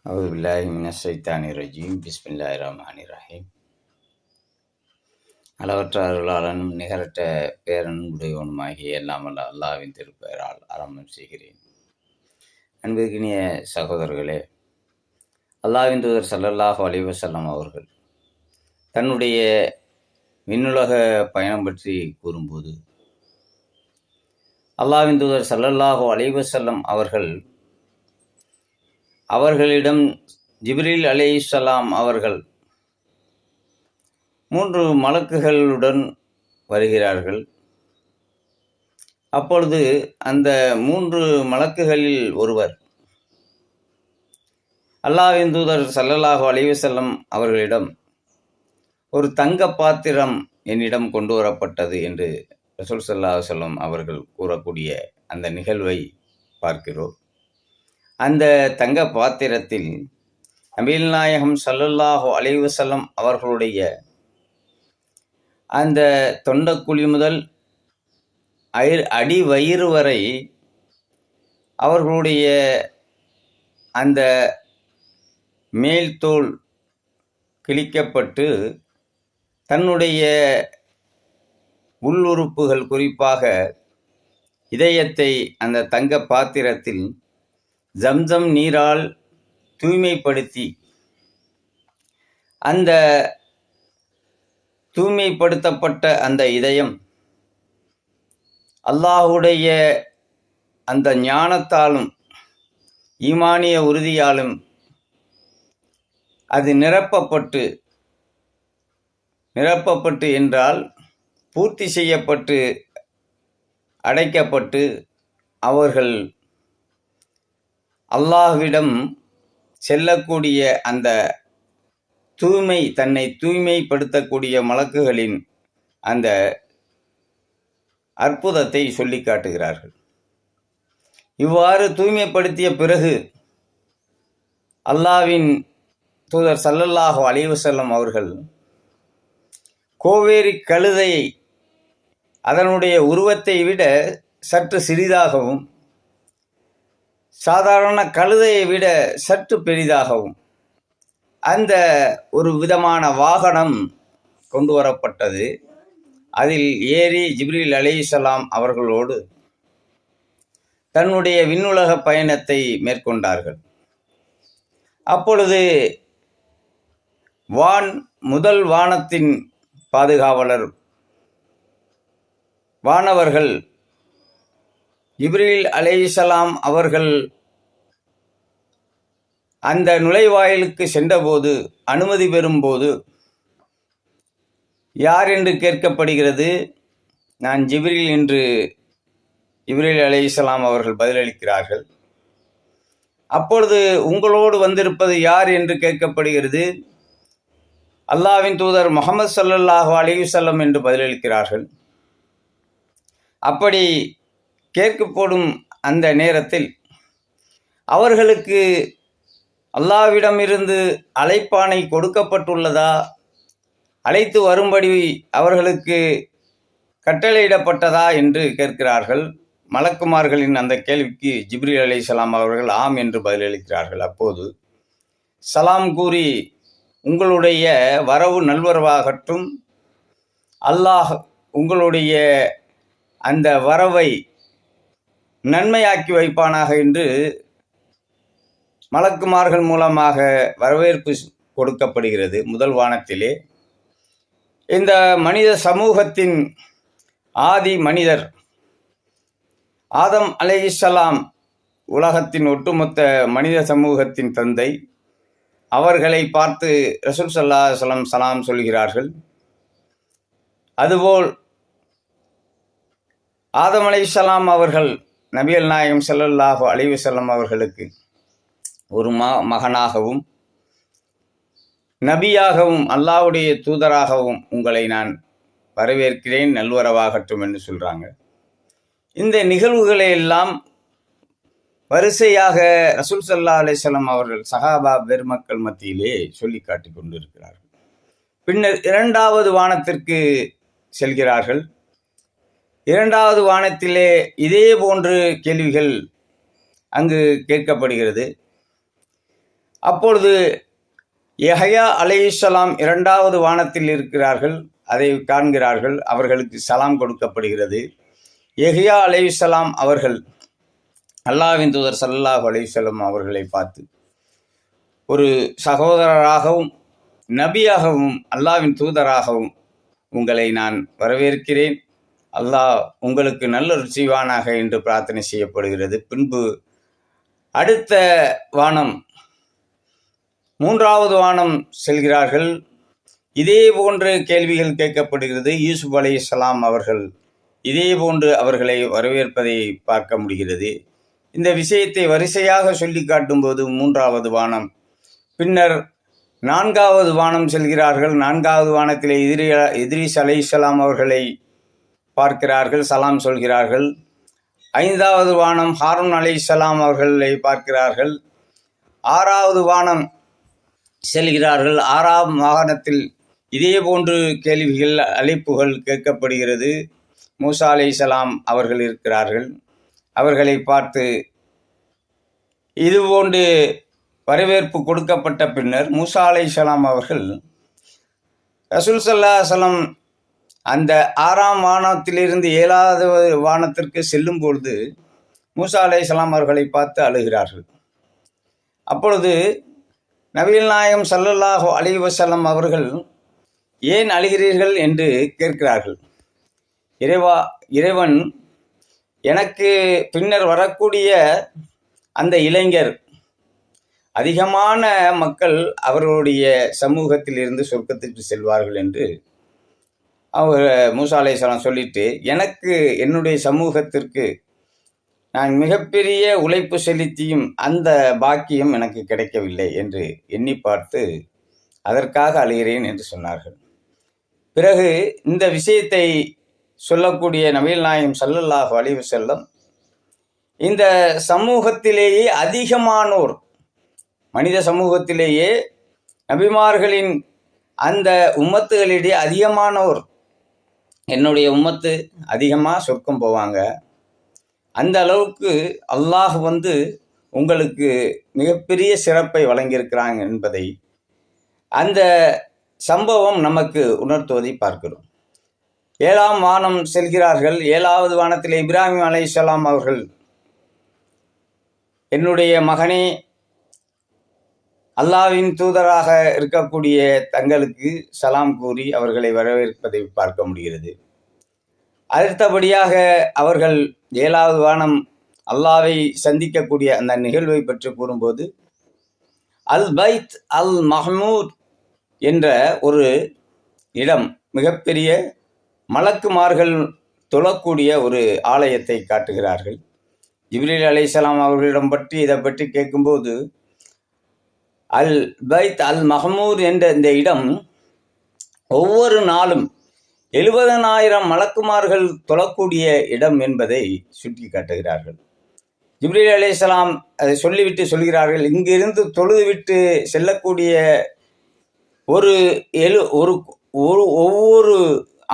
அவுதுபில்லாஹி மினஷ்ஷைத்தானிர் ரஜீம். பிஸ்மில்லாஹிர் ரஹ்மானிர் ரஹீம். அளவற்ற அருளாளனும் நிகரற்ற பேரன்புடையவனுமாகிய எல்லாம் வல்ல அல்லாஹ்வின் திருப்பெயரால் ஆரம்பம் செய்கிறேன். அன்பிற்கினிய சகோதரர்களே, அல்லாஹ்வின் தூதர் ஸல்லல்லாஹு அலைஹி வஸல்லம் அவர்கள் தன்னுடைய விண்ணுலக பயணம் பற்றி கூறும்போது, அல்லாஹ்வின் தூதர் ஸல்லல்லாஹு அலைஹி வஸல்லம் அவர்களிடம் ஜிப்ரீல் அலைஹிஸ்ஸலாம் அவர்கள் 3 மலக்குகளுடன் வருகிறார்கள். அப்பொழுது அந்த 3 மலக்குகளில் ஒருவர் அல்லாஹ்வின் தூதர் ஸல்லல்லாஹு அலைஹி வஸல்லம் அவர்களிடம், ஒரு தங்க பாத்திரம் என்னிடம் கொண்டு வரப்பட்டது என்று ரசூல் ஸல்லல்லாஹு அலைஹி வஸல்லம் அவர்கள் கூறக்கூடிய அந்த நிகழ்வை பார்க்கிறோம். அந்த தங்க பாத்திரத்தில் நபிகள் நாயகம் ஸல்லல்லாஹு அலைஹி வஸல்லம் அவர்களுடைய அந்த தொண்டக்குழி முதல் அடி வயிறு வரை அவர்களுடைய அந்த மேல் தோல் கிழிக்கப்பட்டு தன்னுடைய உள்ளுறுப்புகள், குறிப்பாக இதயத்தை அந்த தங்க பாத்திரத்தில் ஜம்சம் நீரால் தூய்மைப்படுத்தி, அந்த தூய்மைப்படுத்தப்பட்ட அந்த இதயம் அல்லாஹுடைய அந்த ஞானத்தாலும் ஈமானிய உறுதியாலும் அது நிரப்பப்பட்டு என்றால் பூர்த்தி செய்யப்பட்டு அடைக்கப்பட்டு அவர்கள் அல்லாஹ்விடம் செல்லக்கூடிய அந்த தன்னை தூய்மைப்படுத்தக்கூடிய மலக்குகளின் அந்த அற்புதத்தை சொல்லி காட்டுகிறார்கள். இவ்வாறு தூய்மைப்படுத்திய பிறகு அல்லாஹ்வின் தூதர் ஸல்லல்லாஹு அலைஹி வஸல்லம் அவர்கள் கோவேரி கழுதையை அதனுடைய உருவத்தை விட சற்று சிறிதாகவும், சாதாரண கழுதையை விட சற்று பெரிதாகவும் அந்த ஒரு விதமான வாகனம் கொண்டு வரப்பட்டது. அதில் ஏறி ஜிப்ரீல் அலைஹிஸ்ஸலாம் அவர்களோடு தன்னுடைய விண்ணுலக பயணத்தை மேற்கொண்டார்கள். அப்பொழுது முதல் வானத்தின் பாதுகாவலர் வானவர்கள் ஜிப்ரீல் அலைஹிஸ்ஸலாம் அவர்கள் அந்த நுழைவாயிலுக்கு சென்றபோது, அனுமதி பெறும்போது, யார் என்று கேட்கப்படுகிறது. நான் ஜிப்ரீல் என்று ஜிப்ரீல் அலைஹிஸ்ஸலாம் அவர்கள் பதிலளிக்கிறார்கள். அப்பொழுது உங்களோடு வந்திருப்பது யார் என்று கேட்கப்படுகிறது. அல்லாஹ்வின் தூதர் முஹம்மது ஸல்லல்லாஹு அலைஹி வஸல்லம் என்று பதிலளிக்கிறார்கள். அப்படி கேட்கப்படும் அந்த நேரத்தில் அவர்களுக்கு அல்லாஹ்விடமிருந்து அழைப்பானை கொடுக்கப்பட்டுள்ளதா, அழைத்து வரும்படி அவர்களுக்கு கட்டளையிடப்பட்டதா என்று கேட்கிறார்கள். மலக்குமார்களின் அந்த கேள்விக்கு ஜிப்ரீல் அலைஹிஸ்ஸலாம் அவர்கள் ஆம் என்று பதிலளிக்கிறார்கள். அப்போது சலாம் கூறி, உங்களுடைய வரவு நல்வரவாகட்டும், அல்லாஹ் உங்களுடைய அந்த வரவை நன்மையாக்கி வைப்பானாக என்று மலக்குமார்கள் மூலமாக வரவேற்பு கொடுக்கப்படுகிறது. முதல் வானத்திலே இந்த மனித சமூகத்தின் ஆதி மனிதர் ஆதம் அலைஹிஸ்ஸலாம், உலகத்தின் ஒட்டுமொத்த மனித சமூகத்தின் தந்தை, அவர்களை பார்த்து ரசூல் ஸல்லல்லாஹு அலைஹி வஸல்லம் சலாம் சொல்கிறார்கள். அதுபோல் ஆதம் அலைஹிஸ்ஸலாம் அவர்கள் நபிகள் நாயகம் ஸல்லல்லாஹு அலைஹி வஸல்லம் அவர்களுக்கு ஒரு மகனாகவும் நபியாகவும் அல்லாஹ்வுடைய தூதராகவும் உங்களை நான் வரவேற்கிறேன், நல்வரவாகட்டும் என்று சொல்கிறாங்க. இந்த நிகழ்வுகளை எல்லாம் வரிசையாக ரசூல் ஸல்லல்லாஹு அலைஹி வஸல்லம் அவர்கள் சஹாபா பெருமக்கள் மத்தியிலே சொல்லி காட்டி கொண்டிருக்கிறார்கள். பின்னர் 2வது வானத்திற்கு செல்கிறார்கள். 2வது வானத்திலே இதே போன்று கேள்விகள் அங்கு கேட்கப்படுகிறது. அப்பொழுது யஹ்யா அலைஹிஸ்ஸலாம் 2வது வானத்தில் இருக்கிறார்கள். அதை காண்கிறார்கள். அவர்களுக்கு சலாம் கொடுக்கப்படுகிறது. யஹ்யா அலைஹிஸ்ஸலாம் அவர்கள் அல்லாஹ்வின் தூதர் ஸல்லல்லாஹு அலைஹி வஸல்லம் அவர்களை பார்த்து, ஒரு சகோதரராகவும் நபியாகவும் அல்லாஹ்வின் தூதராகவும் உங்களை நான் வரவேற்கிறேன். அல்லாஹ் உங்களுக்கு நல்லருள் செய்வானாக என்று பிரார்த்தனை செய்யப்படுகிறது. பின்பு அடுத்த வானம் 3வது வானம் செல்கிறார்கள். இதே போன்று கேள்விகள் கேட்கப்படுகிறது. யூசுப் அலைஹிஸ்ஸலாம் அவர்கள் இதே போன்று அவர்களை வரவேற்பதை பார்க்க முடிகிறது. இந்த விஷயத்தை வரிசையாக சொல்லி காட்டும்போது 3வது வானம், பின்னர் 4வது வானம் செல்கிறார்கள். 4வது வானத்திலே இத்ரீஸ் அலைஹிஸ்ஸலாம் அவர்களை பார்க்கிறார்கள், சலாம் சொல்கிறார்கள். 5வது வானம் ஹாரூன் அலைஹிஸ்ஸலாம் அவர்களை பார்க்கிறார்கள். 6வது வானம் செல்கிறார்கள். 6ஆம் வாகனத்தில் இதே போன்று கேள்விகள் அழைப்புகள் கேட்கப்படுகிறது. மூசா அலைஹிஸ்ஸலாம் அவர்கள் இருக்கிறார்கள். அவர்களை பார்த்து இதுபோன்று வரவேற்பு கொடுக்கப்பட்ட பின்னர் மூசா அலைஹிஸ்ஸலாம் அவர்கள் ரசூல் ஸல்லல்லாஹு அலைஹி வஸல்லம் அந்த 6ஆம் வானத்திலிருந்து 7வது வானத்திற்கு செல்லும் பொழுது மூசா அலைஹிஸ்ஸலாம் அவர்களை பார்த்து அழுகிறார்கள். அப்பொழுது நபிகள் நாயகம் ஸல்லல்லாஹு அலைஹி வஸல்லம் அவர்கள் ஏன் அழுகிறீர்கள் என்று கேட்கிறார்கள். இறைவன் எனக்கு பின்னர் வரக்கூடிய அந்த இளைஞர் அதிகமான மக்கள் அவர்களுடைய சமூகத்தில் இருந்து சொர்க்கத்திற்கு செல்வார்கள் என்று அவர் மூசா அலைஹிஸ்ஸலாம் சொல்லிட்டு, எனக்கு என்னுடைய சமூகத்திற்கு நான் மிகப்பெரிய உழைப்பு செலுத்தியும் அந்த பாக்கியம் எனக்கு கிடைக்கவில்லை என்று எண்ணி பார்த்து அதற்காக அழுகிறேன் என்று சொன்னார்கள். பிறகு இந்த விஷயத்தை சொல்லக்கூடிய நபிகள் நாயகம் ஸல்லல்லாஹு அலைஹி வஸல்லம், இந்த சமூகத்திலேயே அதிகமானோர், மனித சமூகத்திலேயே நபிமார்களின் அந்த உம்மத்துகளிடையே அதிகமானோர், என்னுடைய உம்மத்து அதிகமாக சொர்க்கம் போவாங்க, அந்த அளவுக்கு அல்லாஹ் உங்களுக்கு மிகப்பெரிய சிறப்பை வழங்கியிருக்கிறாங்க என்பதை அந்த சம்பவம் நமக்கு உணர்த்துவதை பார்க்கிறோம். 7ஆம் வானம் செல்கிறார்கள். 7வது வானத்தில் இப்ராஹிம் அலைஹிஸ்ஸலாம் அவர்கள், என்னுடைய மகனே, அல்லாஹ்வின் தூதராக இருக்கக்கூடிய தங்களுக்கு சலாம் கூறி அவர்களை வரவேற்பதை பார்க்க முடிகிறது. அடுத்தபடியாக அவர்கள் 7வது வானம் அல்லாஹ்வை சந்திக்கக்கூடிய அந்த நிகழ்வை பற்றி கூறும்போது, அல் பைத் அல் மஹ்மூத் என்ற ஒரு இடம், மிகப்பெரிய மலக்குமார்கள் தொழக்கூடிய ஒரு ஆலயத்தை காட்டுகிறார்கள். ஜிப்ரீல் அலைஹிஸ்ஸலாம் அவர்களிடம் இதை பற்றி கேட்கும்போது, அல் பைத் அல் மஹ்மூத் என்ற இந்த இடம் ஒவ்வொரு நாளும் 70,000 மலக்குமார்கள் தொழக்கூடிய இடம் என்பதை சுட்டி காட்டுகிறார்கள். ஜிப்ரீல் அலைஹிஸ்ஸலாம் அதை சொல்லிவிட்டு சொல்கிறார்கள், இங்கிருந்து தொழுதுவிட்டு செல்லக்கூடிய ஒவ்வொரு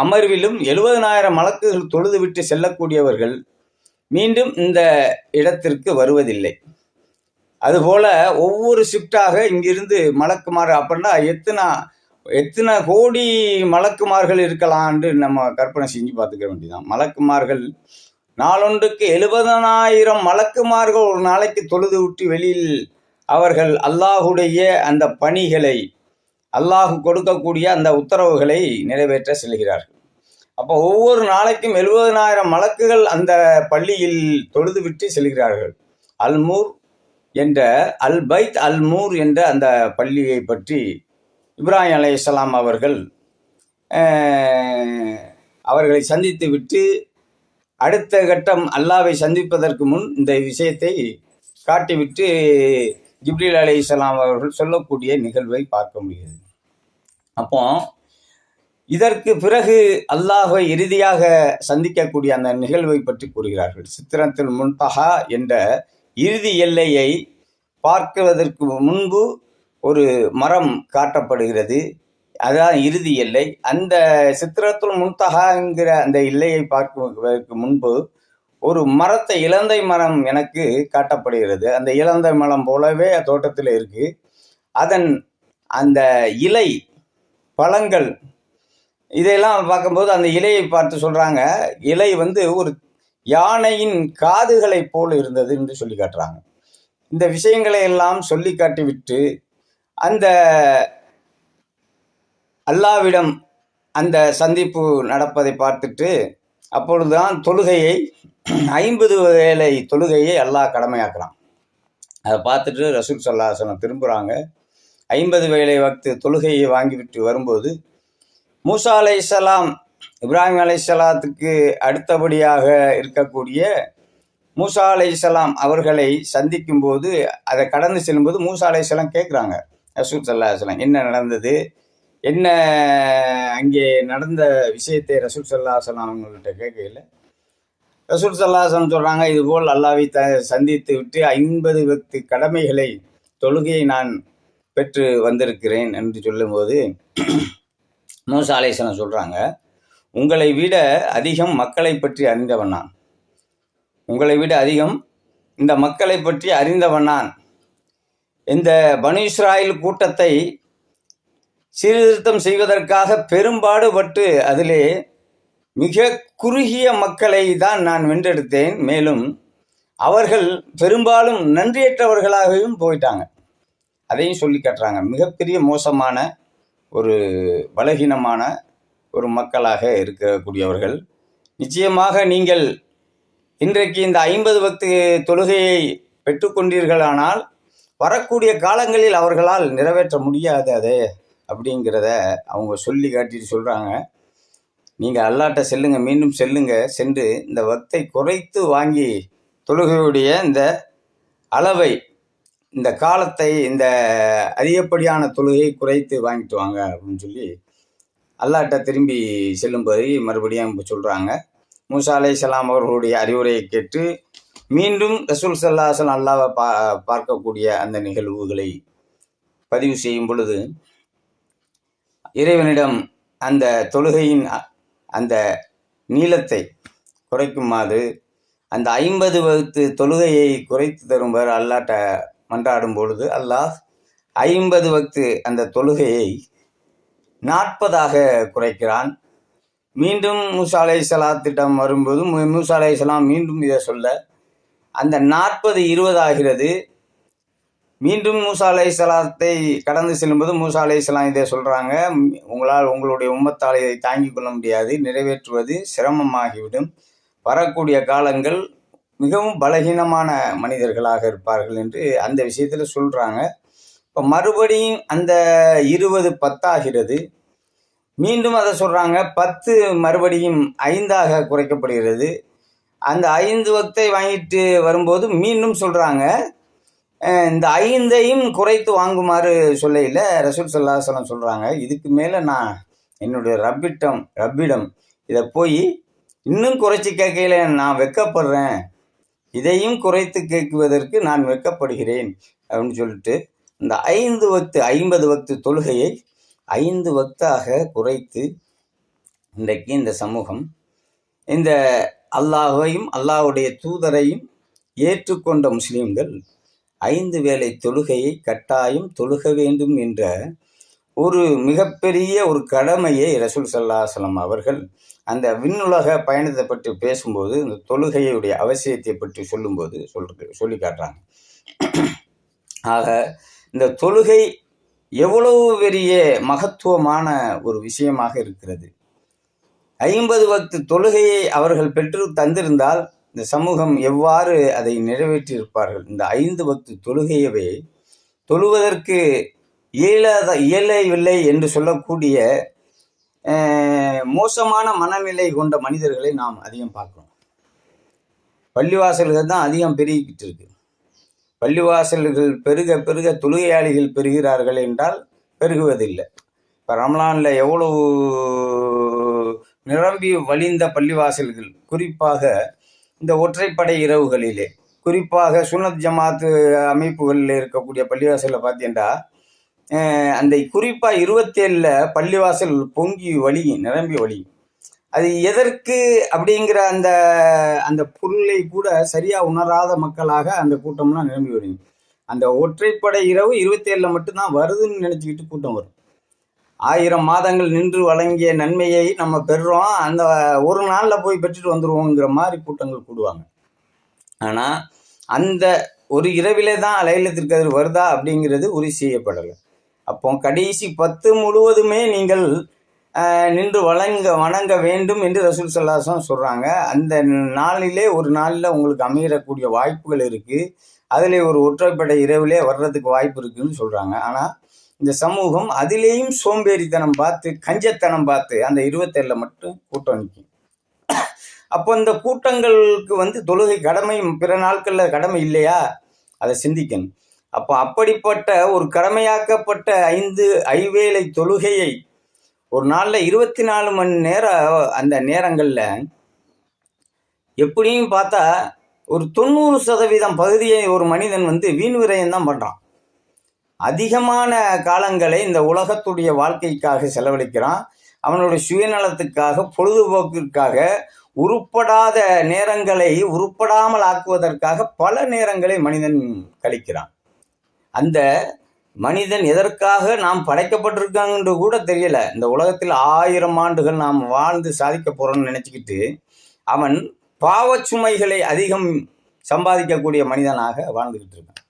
அமர்விலும் 70,000 மலக்குகள் தொழுதுவிட்டு செல்லக்கூடியவர்கள் மீண்டும் இந்த இடத்திற்கு வருவதில்லை. அதுபோல ஒவ்வொரு ஷிஃப்டாக இங்கிருந்து மலக்குமார், அப்படின்னா எத்தனை கோடி மலக்குமார்கள் இருக்கலாம்னு நம்ம கற்பனை செஞ்சு பார்த்துக்க வேண்டியதான். மலக்குமார்கள் நாளொன்றுக்கு 70,000 மலக்குமார்கள் ஒரு நாளைக்கு தொழுது விட்டு வெளியில் அவர்கள் அல்லாஹுடைய அந்த பணிகளை, அல்லாஹ் கொடுக்கக்கூடிய அந்த உத்தரவுகளை நிறைவேற்ற செல்கிறார்கள். அப்போ ஒவ்வொரு நாளைக்கும் 70,000 மலக்குகள் அந்த பள்ளியில் தொழுது விட்டு செல்கிறார்கள். அல்மூர் என்ற அல் பைத் அல்மூர் என்ற அந்த பள்ளியை பற்றி இப்ராஹிம் அலைஹிஸ்ஸலாம் அவர்களை சந்தித்து விட்டு அடுத்த கட்டம் அல்லாஹ்வை சந்திப்பதற்கு முன் இந்த விஷயத்தை காட்டிவிட்டு ஜிப்ரீல் அலைஹிஸ்ஸலாம் அவர்கள் சொல்லக்கூடிய நிகழ்வை பார்க்க முடிகிறது. அப்போ இதற்கு பிறகு அல்லாஹ்வை இறுதியாக சந்திக்கக்கூடிய அந்த நிகழ்வை பற்றி கூறுகிறார்கள். சித்ரத்துல் முன்தஹா என்ற இறுதி எல்லையை பார்க்குவதற்கு முன்பு ஒரு மரம் காட்டப்படுகிறது. அதான் இறுதி எல்லை. அந்த சித்ரத்துல் முன்தஹா என்கிற அந்த எல்லையை பார்க்குவதற்கு முன்பு ஒரு மரத்தை, இலந்தை மரம் எனக்கு காட்டப்படுகிறது. அந்த இலந்தை மரம் போலவே தோட்டத்தில் இருக்கு. அதன் அந்த இலை பழங்கள் இதையெல்லாம் பார்க்கும்போது அந்த இலையை பார்த்து சொல்கிறாங்க, இலை ஒரு யானையின் காதுகளை போல் இருந்தது என்று சொல்லி காட்டுறாங்க. இந்த விஷயங்களை எல்லாம் சொல்லி காட்டிவிட்டு அந்த அல்லாவிடம் அந்த சந்திப்பு நடப்பதை பார்த்துட்டு அப்பொழுதுதான் தொழுகையை 50 வேளை தொழுகையை அல்லாஹ் கடமையாக்குறான். அதை பார்த்துட்டு ரசூல் ஸல்லல்லாஹு அலைஹி வஸல்லம் திரும்புகிறாங்க. 50 வேளை வக்து தொழுகையை வாங்கிவிட்டு வரும்போது மூசா அலைஹிஸ்ஸலாம் இப்ராஹிம் அலைஹிஸ்ஸலாத்துக்கு அடுத்தபடியாக இருக்கக்கூடிய மூசா அலைஹிஸ்ஸலாம் அவர்களை சந்திக்கும் போது அதை கடந்து செல்லும்போது மூசா அலைஹிஸ்ஸலாம் கேட்குறாங்க ரசூல் ஸல்லல்லாஹு அலைஹி வஸல்லம், என்ன நடந்தது, என்ன அங்கே நடந்த விஷயத்தை ரசூல் ஸல்லல்லாஹு அலைஹி வஸல்லம் அவங்கள்ட்ட கேட்கல. ரசூல் ஸல்லல்லாஹு அலைஹி வஸல்லம் சொல்கிறாங்க, இதுபோல் அல்லாஹ்வை சந்தித்து விட்டு 50 வக்து கடமைகளை தொழுகையை நான் பெற்று வந்திருக்கிறேன் என்று சொல்லும்போது மூசா அலைஹிஸ்ஸலாம் சொல்கிறாங்க, உங்களை விட அதிகம் மக்களை பற்றி அறிந்தவன் நான், உங்களை விட அதிகம் இந்த மக்களை பற்றி அறிந்தவன் நான். இந்த பனு இஸ்ராயேல் கூட்டத்தை சீர்திருத்தம் செய்வதற்காக பெரும்பாடுபட்டு அதிலே மிக குறுகிய மக்களை தான் நான் வென்றெடுத்தேன். மேலும் அவர்கள் பெரும்பாலும் நன்றியற்றவர்களாகவும் போயிட்டாங்க. அதையும் சொல்லி காட்டுறாங்க. மிகப்பெரிய மோசமான ஒரு பலகீனமான ஒரு மக்களாக இருக்கக்கூடியவர்கள். நிச்சயமாக நீங்கள் இன்றைக்கு இந்த 50 வக்து தொழுகையை பெற்றுக்கொண்டீர்களானால் வரக்கூடிய காலங்களில் அவர்களால் நிறைவேற்ற முடியாது அதே அப்படிங்கிறத அவங்க சொல்லி காட்டிட்டு சொல்கிறாங்க, நீங்கள் அல்லாட்ட செல்லுங்க, மீண்டும் செல்லுங்க, சென்று இந்த வக்தை குறைத்து வாங்கி தொழுகையுடைய இந்த அளவை, இந்த காலத்தை, இந்த அதிகப்படியான தொழுகையை குறைத்து வாங்கிட்டு வாங்க அப்படின்னு சொல்லி அல்லாட்ட திரும்பி செல்லும்போது மறுபடியும் சொல்கிறாங்க. மூசா அலைஹிஸ்ஸலாம் அவர்களுடைய அறிவுரையை கேட்டு மீண்டும் ரசூல் ஸல்லல்லாஹு அலைஹி வஸல்லம் அல்லாஹ்வை பார்க்கக்கூடிய அந்த நிகழ்வுகளை பதிவு செய்யும் பொழுது இறைவனிடம் அந்த தொழுகையின் அந்த நீளத்தை குறைக்குமாறு அந்த 50 வக்து தொழுகையை குறைத்து தருமாறு அல்லாட்ட மன்றாடும் பொழுது அல்லாஹ் 50 வக்து அந்த தொழுகையை 40ஆக குறைக்கிறான். மீண்டும் மூசா அலைஹிஸ்ஸலாத்திடம் வரும்போது மூசா அலைஹிஸ்ஸலாம் மீண்டும் இதை சொல்ல அந்த 40 20 ஆகிறது. மீண்டும் மூசா அலைஹிஸ்ஸலாத்தை கடந்து செல்லும்போது மூசா அலைஹிஸ்ஸலாம் இதை சொல்கிறாங்க, உங்களால் உங்களுடைய உம்மத்தால் இதை தாங்கிக் கொள்ள முடியாது, நிறைவேற்றுவது சிரமமாகிவிடும், வரக்கூடிய காலங்கள் மிகவும் பலகீனமான மனிதர்களாக இருப்பார்கள் என்று அந்த விஷயத்தில் சொல்கிறாங்க. இப்போ மறுபடியும் அந்த 20 10 ஆகிறது. மீண்டும் அதை சொல்கிறாங்க, 10 மறுபடியும் 5ஆக குறைக்கப்படுகிறது. அந்த 5 வக்தை வாங்கிட்டு வரும்போது மீண்டும் சொல்கிறாங்க, இந்த 5ஐயும் குறைத்து வாங்குமாறு சொல்லையில் ரசூல் ஸல்லல்லாஹு அலைஹி வஸல்லம் சொல்கிறாங்க, இதுக்கு மேலே நான் என்னுடைய ரப்பிடம் இதை போய் இன்னும் குறைச்சி கேட்கல நான் வெட்கப்படுறேன், இதையும் குறைத்து கேட்குவதற்கு நான் வெட்கப்படுகிறேன் அப்படின்னு சொல்லிட்டு இந்த 5 வக்து 50 வக்து தொழுகையை 5 வக்தாக குறைத்து இன்றைக்கு இந்த சமூகம் இந்த அல்லாஹையும் அல்லாஹ்வுடைய தூதரையும் ஏற்றுக்கொண்ட முஸ்லீம்கள் 5 வேளை தொழுகையை கட்டாயம் தொழுக வேண்டும் என்ற ஒரு மிகப்பெரிய ஒரு கடமையை ரசூல் ஸல்லல்லாஹு அலைஹி வஸல்லம் அவர்கள் அந்த விண்ணுலக பயணத்தை பற்றி பேசும்போது இந்த தொழுகையுடைய அவசியத்தை பற்றி சொல்லும்போது சொல்லி காட்டுறாங்க. ஆக இந்த தொழுகை எவ்வளவு பெரிய மகத்துவமான ஒரு விஷயமாக இருக்கிறது. 50 வக்து தொழுகையை அவர்கள் பெற்று தந்திருந்தால் இந்த சமூகம் எவ்வாறு அதை நிறைவேற்றியிருப்பார்கள். இந்த 5 வக்து தொழுகையவே தொழுவதற்கு இயலவில்லை என்று சொல்லக்கூடிய மோசமான மனநிலை கொண்ட மனிதர்களை நாம் அதிகம் பார்க்கிறோம். பள்ளிவாசல்கள் தான் அதிகம் பெருகிக்கிட்டு இருக்கு. பள்ளிவாசல்கள் பெருக பெருக தொழுகையாளிகள் பெறுகிறார்கள் என்றால் பெருகுவதில்லை. இப்போ ரமலானில் எவ்வளவு நிரம்பி வழிந்த பள்ளிவாசல்கள், குறிப்பாக இந்த ஒற்றைப்படை இரவுகளிலே, குறிப்பாக சுன்னத் ஜமாத்து அமைப்புகளில் இருக்கக்கூடிய பள்ளிவாசலில் பார்த்தீங்கன்னா அந்த குறிப்பாக 27 பள்ளிவாசல் பொங்கி நிரம்பி வழியும். அது எதற்கு அப்படிங்கிற அந்த பொருளை கூட சரியாக உணராத மக்களாக அந்த கூட்டம்லாம் நிரம்பி வழியும். அந்த ஒற்றைப்படை இரவு 27 மட்டும்தான் வருதுன்னு நினச்சிக்கிட்டு கூட்டம் வரும். 1000 மாதங்கள் நின்று வழங்கிய நன்மையை நம்ம பெறுறோம், அந்த ஒரு நாளில் போய் பெற்றுட்டு வந்துடுவோங்கிற மாதிரி கூட்டங்கள் கூடுவாங்க. ஆனால் அந்த ஒரு இரவிலே தான் லைலத்துல் கத்ர் வருதா அப்படிங்கிறது உறுதி செய்யப்படலை. அப்போ கடைசி 10 முழுவதுமே நீங்கள் நின்று வணங்க வேண்டும் என்று ரசூல் ஸல்லல்லாஹு அலைஹி வஸல்லம் சொல்கிறாங்க. அந்த நாளிலே ஒரு நாளில் உங்களுக்கு அமையக்கூடிய வாய்ப்புகள் இருக்குது. அதில் ஒரு ஒற்றைப்படை இரவிலே வர்றதுக்கு வாய்ப்பு இருக்குதுன்னு சொல்கிறாங்க. ஆனால் இந்த சமூகம் அதிலேயும் சோம்பேறித்தனம் பார்த்து, கஞ்சத்தனம் பார்த்து அந்த 27 மட்டும் கூட்டம் நிற்கும். அப்போ இந்த கூட்டங்களுக்கு தொழுகை கடமை பிற நாட்களில் கடமை இல்லையா, அதை சிந்திக்கணும். அப்போ அப்படிப்பட்ட ஒரு கடமையாக்கப்பட்ட 5 ஐவேளை தொழுகையை ஒரு நாளில் 24 மணி நேரம், அந்த நேரங்களில் எப்படியும் பார்த்தா ஒரு 90% பகுதியை ஒரு மனிதன் வீண் விரயம் தான் பண்ணுறான். அதிகமான காலங்களை இந்த உலகத்துடைய வாழ்க்கைக்காக செலவழிக்கிறான். அவனுடைய சுயநலத்துக்காக, பொழுதுபோக்கிற்காக, உருப்படாத நேரங்களை உருப்படாமல் ஆக்குவதற்காக பல நேரங்களை மனிதன் கழிக்கிறான். அந்த மனிதன் எதற்காக நாம் படைக்கப்பட்டிருக்காங்கன்று கூட தெரியல. இந்த உலகத்தில் 1000 ஆண்டுகள் நாம் வாழ்ந்து சாதிக்க போகிறோம்னு நினச்சிக்கிட்டு அவன் பாவச்சுமைகளை அதிகம் சம்பாதிக்கக்கூடிய மனிதனாக வாழ்ந்துக்கிட்டு இருக்கான்.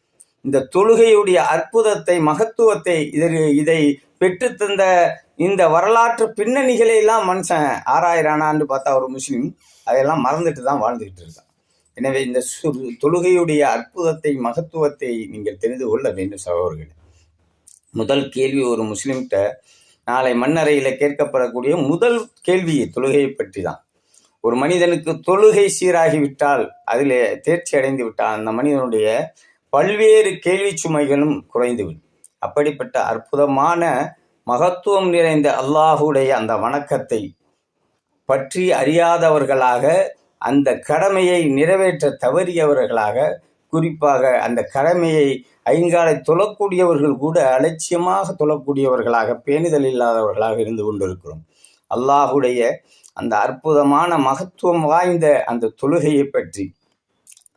இந்த தொழுகையுடைய அற்புதத்தை, மகத்துவத்தை, இதை பெற்றுத்தந்த இந்த வரலாற்று பின்னணிகளை எல்லாம் மனுஷன் ஆராயிரானான்னு பார்த்தா ஒரு முஸ்லீம் அதையெல்லாம் மறந்துட்டு தான் வாழ்ந்துக்கிட்டு இருக்கான். எனவே இந்த தொழுகையுடைய அற்புதத்தை, மகத்துவத்தை நீங்கள் தெரிந்து கொள்ள வேண்டும் சகோதரர்களே. முதல் கேள்வி ஒரு முஸ்லீம்கிட்ட நாளை மண்ணறையில் கேட்கப்படக்கூடிய முதல் கேள்வி தொழுகையை பற்றி தான். ஒரு மனிதனுக்கு தொழுகை சீராகிவிட்டால், அதில் தேர்ச்சி அடைந்து விட்டால், அந்த மனிதனுடைய பல்வேறு கேள்வி சுமைகளும் குறைந்துவிடும். அப்படிப்பட்ட அற்புதமான மகத்துவம் நிறைந்த அல்லாஹுடைய அந்த வணக்கத்தை பற்றி அறியாதவர்களாக, அந்த கடமையை நிறைவேற்ற தவறியவர்களாக, குறிப்பாக அந்த கடமையை ஐங்காலை தொழக்கூடியவர்கள் கூட அலட்சியமாக தொழக்கூடியவர்களாக, பேணுதல் இல்லாதவர்களாக இருந்து கொண்டிருக்கிறோம். அல்லாஹுடைய அந்த அற்புதமான மகத்துவம் வாய்ந்த அந்த தொழுகையை பற்றி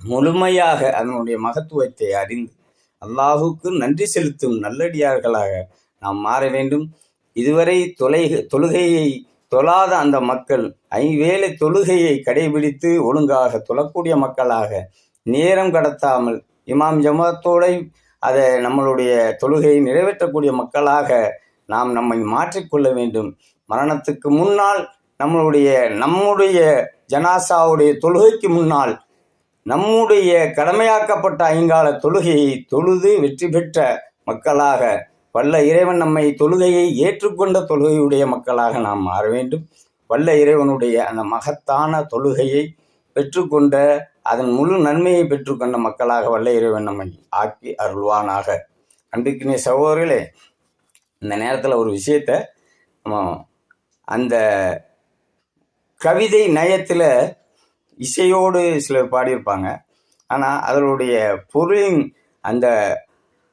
முழுமையாக அதனுடைய மகத்துவத்தை அறிந்து அல்லாஹுக்கு நன்றி செலுத்தும் நல்லடியார்களாக நாம் மாற வேண்டும். இதுவரை தொழுகையை தொழாத அந்த மக்கள் 5 வேளை தொழுகையை கடைபிடித்து ஒழுங்காக தொழக்கூடிய மக்களாக, நேரம் கடத்தாமல் இமாம் ஜமாத்தோடு அதை நம்மளுடைய தொழுகையை நிறைவேற்றக்கூடிய மக்களாக நாம் நம்மை மாற்றிக்கொள்ள வேண்டும். மரணத்துக்கு முன்னால் நம்முடைய ஜனாசாவுடைய தொழுகைக்கு முன்னால் நம்முடைய கடமையாக்கப்பட்ட ஐங்கால தொழுகையை தொழுது வெற்றி பெற்ற மக்களாக, வல்ல இறைவன் நம்மை தொழுகையை ஏற்றுக்கொண்ட தொழுகையுடைய மக்களாக நாம் மாற வேண்டும். வல்ல இறைவனுடைய அந்த மகத்தான தொழுகையை பெற்றுக்கொண்ட, அதன் முழு நன்மையை பெற்றுக்கொண்ட மக்களாக வல்ல இறைவன் நம்மை ஆக்கி அருள்வானாக. அன்பிற்கினிய சகோதரர்களே, இந்த நேரத்தில் ஒரு விஷயத்தை நம்ம அந்த கவிதை நயத்தில் இசையோடு சிலர் பாடியிருப்பாங்க. ஆனால் அதனுடைய பொருளின் அந்த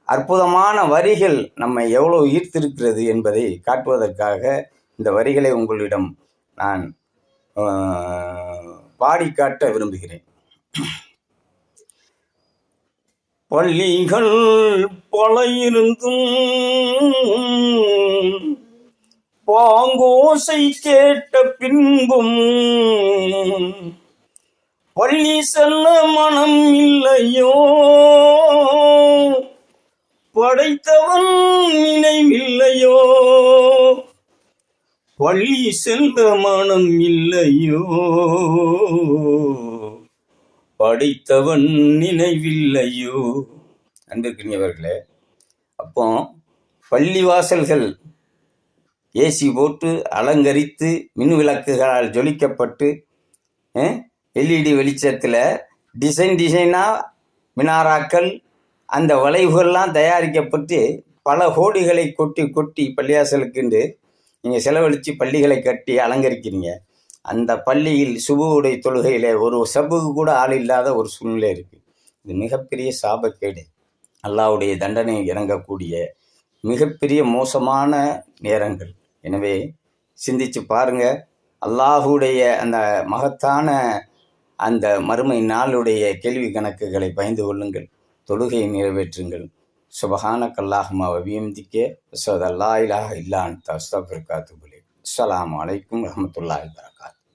அற்புதமான வரிகள் நம்மை எவ்வளோ ஈர்த்திருக்கிறது என்பதை காட்டுவதற்காக இந்த வரிகளை உங்களிடம் நான் பாடி காட்ட விரும்புகிறேன். பள்ளிகள் பல இருந்தும் பாங்கோசை கேட்ட பின்பும் பள்ளி செல்ல மனம் இல்லையோ, படைத்தவன் நினைவில்லையோ, பள்ளி செல்ல மனம் இல்லையோ, படைத்தவன் நினைவில்லையோ. அன்பிற்கினியவர்களே, அப்போ பள்ளி வாசல்கள் ஏசி போட்டு அலங்கரித்து மின் விளக்குகளால் ஜொலிக்கப்பட்டு எல்இடி வெளிச்சத்தில் டிசைனாக மினாராக்கள், அந்த வளைவுகள்லாம் தயாரிக்கப்பட்டு பல கோடிகளை கொட்டி பள்ளிவாசலுக்குண்டு நீங்கள் செலவழித்து பள்ளிகளை கட்டி அலங்கரிக்கிறீங்க. அந்த பள்ளியில் சுபுவுடைய தொழுகையில் ஒரு சபுக்கு கூட ஆள் இல்லாத ஒரு சூழ்நிலை இருக்குது. இது மிகப்பெரிய சாபக்கேடு, அல்லாஹ்வுடைய தண்டனை இறங்கக்கூடிய மிகப்பெரிய மோசமான நேரங்கள். எனவே சிந்திச்சு பாருங்கள். அல்லாஹ்வுடைய அந்த மகத்தான அந்த மறுமை நாளுடைய கேள்வி கணக்குகளை பயந்து கொள்ளுங்கள். தொழுகையை நிறைவேற்றுங்கள். சுபஹானக அல்லாஹும்ம வ பிஹம்திக அஷ்ஹது அல்லா இலாஹ இல்லா அன்த அஸ்தக்ஃபிருக வ அத்தூபு இலைக். அஸ்ஸலாமு அலைக்கும் வரஹ்மத்துல்லாஹி வபரகாத்துஹு.